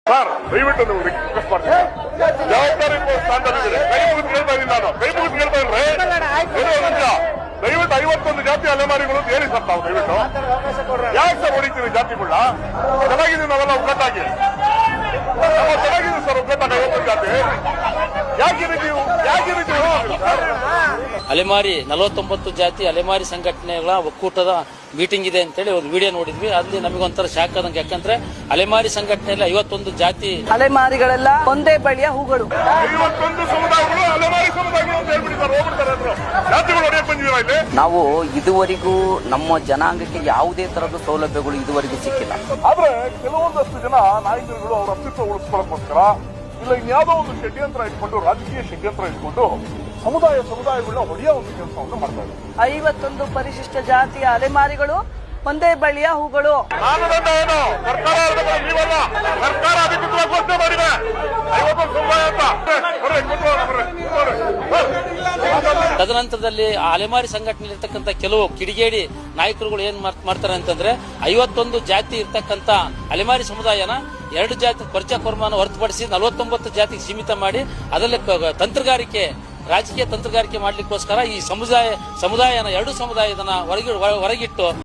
Sir ದಯವಿಟ್ಟು ನೀವು request ಮಾಡ್ತೀನಿ, ಜವಾಬ್ದಾರಿ ಸ್ಥಾನದಲ್ಲಿದೆ. ಕೈ ಮುಗಿದು ಕೇಳ್ತಾ ಇದ್ದೀನಿ ನಾನು, ಕೈ ಮುಗಿದು ಕೇಳ್ತಾ ಇದ್ರೆ ದಯವಿಟ್ಟು 51 ಜಾತಿ ಅಲೆಮಾರಿಗಳು ಹೇಳಿ ಸರ್ ತಾವು ದಯವಿಟ್ಟು. ಯಾಕೆ ಸರ್ ಹೊಡಿತೀವಿ ಜಾತಿಗಳನ್ನ? ಚೆನ್ನಾಗಿದ್ದೀವಿ ನಾವೆಲ್ಲ ಒಗ್ಗಟ್ಟಾಗಿ, ನಾವು ಚೆನ್ನಾಗಿದ್ದೀವಿ ಸರ್ ಒಗ್ಗಟ್ಟಾಗಿ 51 ಜಾತಿ. ಯಾಕೆ ನೀವು ಅಲೆಮಾರಿ 49 ಜಾತಿ ಅಲೆಮಾರಿ ಸಂಘಟನೆಗಳ ಒಕ್ಕೂಟದ ಮೀಟಿಂಗ್ ಇದೆ ಅಂತೇಳಿ ಒಂದು ವಿಡಿಯೋ ನೋಡಿದ್ವಿ. ಅಲ್ಲಿ ನಮಗೊಂಥರ ಶಾಕ್ ಆದಂಗೆ, ಯಾಕಂದ್ರೆ ಅಲೆಮಾರಿ ಸಂಘಟನೆಯಲ್ಲಿ 51 ಜಾತಿ ಅಲೆಮಾರಿಗಳೆಲ್ಲ ಒಂದೇ ಬಳಿಯ ಹೂಗಳು. 51 ಸಮುದಾಯಗಳು ಅಲೆಮಾರಿ ಸಮುದಾಯಗಳು ಅಂತ ಹೇಳ್ಬಿಟ್ಟಿದ್ದಾರೆ, ಹೋಗ್ಬಿಡ್ತಾರೆ ಅಂದ್ರು. ಜಾತಿಗಳು ಹೊಡೆಯಕ್ ಬಂದಿದ್ದೀರಾ ಇಲ್ಲಿ? ನಾವು ಇದುವರೆಗೂ ನಮ್ಮ ಜನಾಂಗಕ್ಕೆ ಯಾವುದೇ ತರದ ಸೌಲಭ್ಯಗಳು ಇದುವರೆಗೂ ಸಿಕ್ಕಿಲ್ಲ. ಆದ್ರೆ ಕೆಲವೊಂದಷ್ಟು ಜನ ನಾಯಕರುಗಳು ಅವರ ಅಸ್ತಿತ್ವ ಉಳಿಸ್ಕೊಳ್ಳೋಕ್ಕೋಸ್ಕರ ಇಲ್ಲ ಇನ್ಯಾವುದೋ ಒಂದು ಷಡ್ಯಂತ್ರ ಇಟ್ಕೊಂಡು, ರಾಜಕೀಯ ಷಡ್ಯಂತ್ರ ಇಟ್ಕೊಂಡು ಸಮುದಾಯಗಳನ್ನ ಹೊಡೆಯೋ ಒಂದು ಕೆಲಸವನ್ನು ಮಾಡ್ತಾ ಇದ್ದಾರೆ. 51 ಪರಿಶಿಷ್ಟ ಜಾತಿಯ ಅಲೆಮಾರಿಗಳು ಒಂದೇ ಬಳಿಯ ಹೂಗಳು. ಮಾನದಂಡ ಏನು? ಸರ್ಕಾರ ನೀವಲ್ಲ, ಸರ್ಕಾರ ಅಧಿಕೃತವಾಗಿ ಘೋಷಣೆ ಮಾಡಿದೆ 51 ಸಮುದಾಯ ಅಂತ. ತದನಂತರದಲ್ಲಿ ಆ ಅಲೆಮಾರಿ ಸಂಘಟನೆಯಲ್ಲಿರ್ತಕ್ಕಂಥ ಕೆಲವು ಕಿಡಿಗೇಡಿ ನಾಯಕರುಗಳು ಏನ್ ಮಾಡ್ತಾರೆ ಅಂತಂದ್ರೆ 51 ಜಾತಿ ಇರ್ತಕ್ಕಂಥ ಅಲೆಮಾರಿ ಸಮುದಾಯನ 2 ಜಾತಿ ಪರಿಚಯ ಕೊರ್ಮಾನ ಹೊರತುಪಡಿಸಿ 49 ಜಾತಿಗೆ ಸೀಮಿತ ಮಾಡಿ ಅದರಲ್ಲಿ ತಂತ್ರಗಾರಿಕೆ, ರಾಜಕೀಯ ತಂತ್ರಗಾರಿಕೆ ಮಾಡ್ಲಿಕ್ಕೋಸ್ಕರ ಈ ಸಮುದಾಯನ 2 ಸಮುದಾಯದನ್ನ ಹೊರಗಿಟ್ಟು